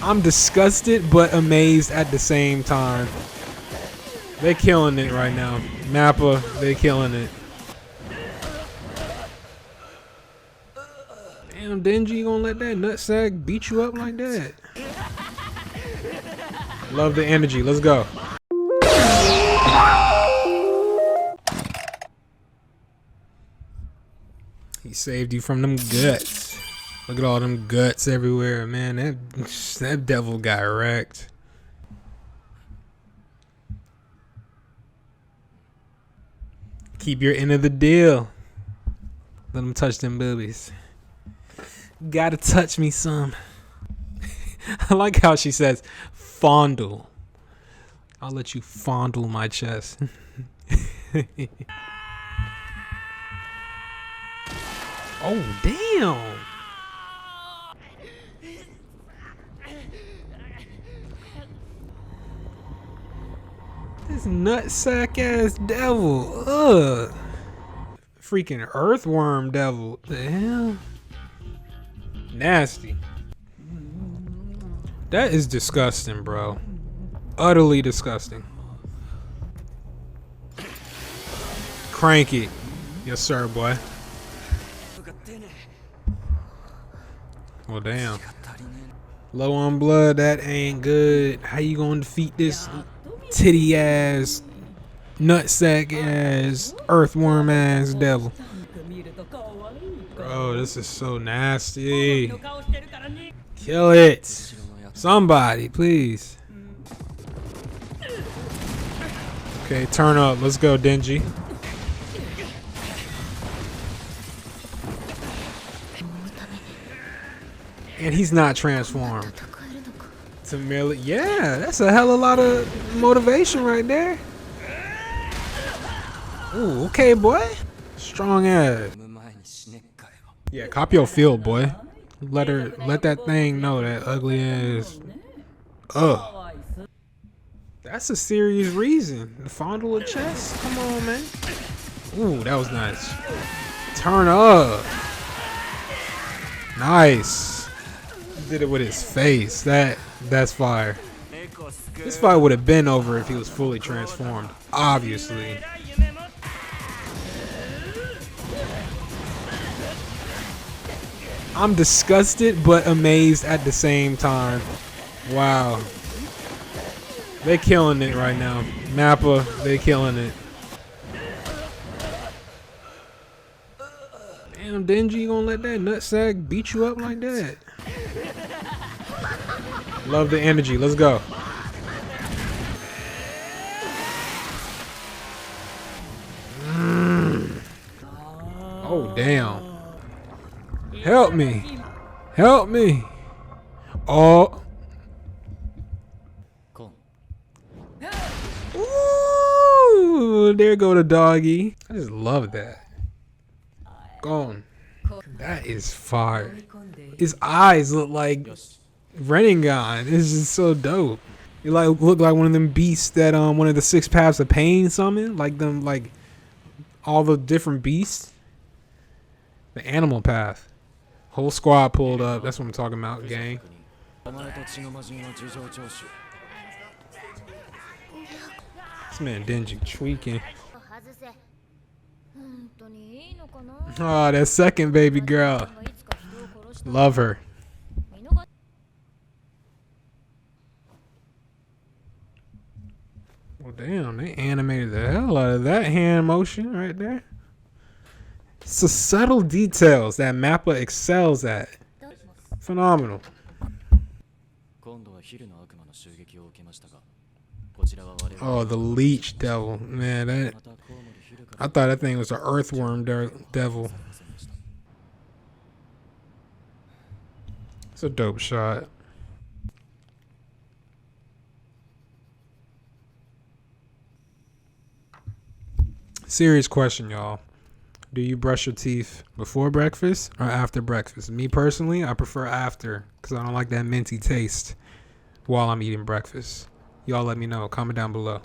I'm disgusted but amazed at the same time. They're killing it right now. Mappa, they're killing it. Damn, Denji, you gonna let that nutsack beat you up like that? Love the energy. Let's go. He saved you from them guts. Look at all them guts everywhere, man. That devil got wrecked. Keep your end of the deal. Let them touch them boobies. Gotta touch me some. I like how she says fondle. I'll let you fondle my chest. Oh, damn. This nutsack ass devil. Ugh. Freaking earthworm devil. The hell? Nasty. That is disgusting, bro. Utterly disgusting. Cranky. Yes, sir, boy. Well, damn. Low on blood, that ain't good. How you gonna defeat this titty ass, nutsack ass, earthworm ass devil? Bro, this is so nasty. Kill it. Somebody, please. Okay, turn up. Let's go, Denji. And he's not transformed. To merely, yeah, that's a hell of a lot of motivation right there. Ooh, okay, boy. Strong ass. Yeah, copy your field, boy. Let that thing know that ugly ass. Ugh. That's a serious reason. To fondle a chest? Come on, man. Ooh, that was nice. Turn up. Nice. Did it with his face. That's fire. This fight would have been over if he was fully transformed. Obviously. I'm disgusted but amazed at the same time. Wow. They're killing it right now. Mappa, they're killing it. Damn, Denji, you gonna let that nutsack beat you up like that? Love the energy. Let's go. Oh, damn. Help me. Help me. Oh. Ooh, there go the doggy. I just love that. Gone. That is fire. His eyes look like Renningon. It's just so dope. You like look like one of them beasts that one of the 6 paths of pain summon, like them, like all the different beasts. The animal path. Whole squad pulled up. That's what I'm talking about, gang. This man Denji tweaking. Oh, that second baby girl. Love her. Well, damn, they animated the hell out of that hand motion right there. It's the subtle details that Mappa excels at. Phenomenal. Oh, the leech devil. Man, I thought that thing was an earthworm devil. It's a dope shot. Serious question, y'all. Do you brush your teeth before breakfast or after breakfast? Me personally, I prefer after because I don't like that minty taste while I'm eating breakfast. Y'all let me know. Comment down below.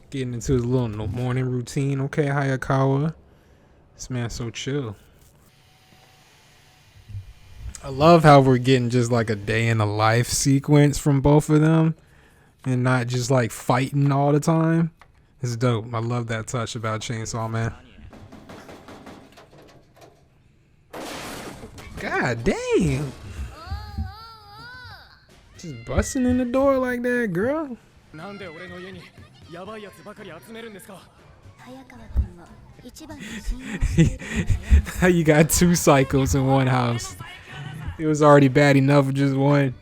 Getting into his little morning routine. Okay, Hayakawa. This man's so chill. I love how we're getting just like a day in the life sequence from both of them and not just like fighting all the time. It's dope. I love that touch about Chainsaw Man. God damn. Just busting in the door like that, girl. How you got two psychos in one house? It was already bad enough with just one.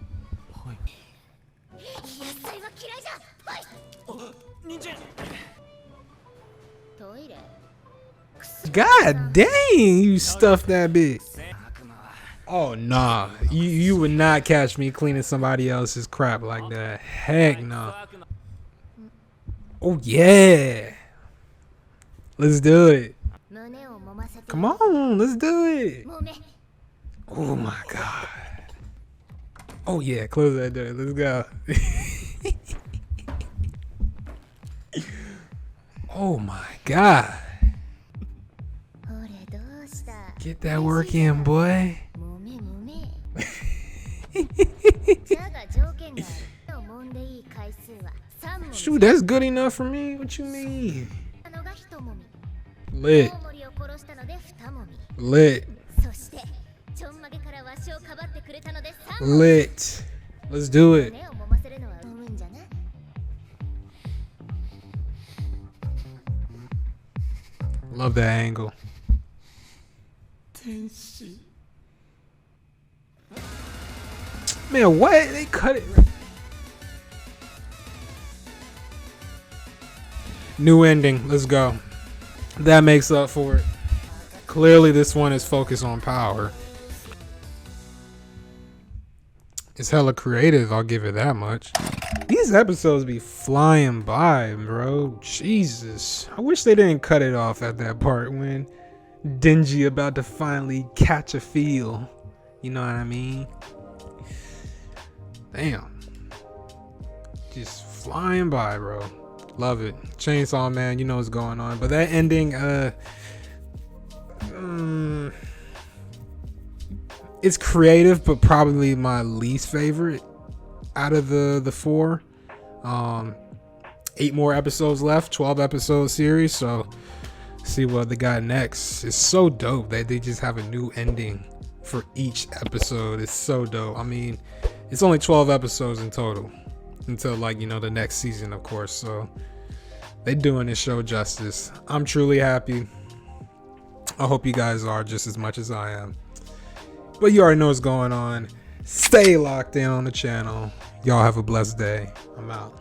God dang, you stuffed that bitch. Oh nah, you would not catch me cleaning somebody else's crap like that. Heck no. Oh yeah. Let's do it. Come on, let's do it. Oh my god. Oh yeah, close that door. Let's go. Oh my god. Get that work in, boy. Shoot, that's good enough for me. What you mean? Lit. Lit. Lit. Let's do it. Love that angle. Man, what? They cut it. New ending. Let's go. That makes up for it. Clearly, this one is focused on power. It's hella creative, I'll give it that much. These episodes be flying by, bro. Jesus. I wish they didn't cut it off at that part when Denji about to finally catch a feel. You know what I mean? Damn. Just flying by, bro. Love it. Chainsaw Man, you know what's going on. But that ending, it's creative, but probably my least favorite out of the four. 8 more episodes left, 12 episode series. So see what they got next. It's so dope that they just have a new ending for each episode. It's so dope. I mean, it's only 12 episodes in total until, like, you know, the next season, of course. So they're doing this show justice. I'm truly happy. I hope you guys are just as much as I am. But you already know what's going on. Stay locked in on the channel. Y'all have a blessed day. I'm out.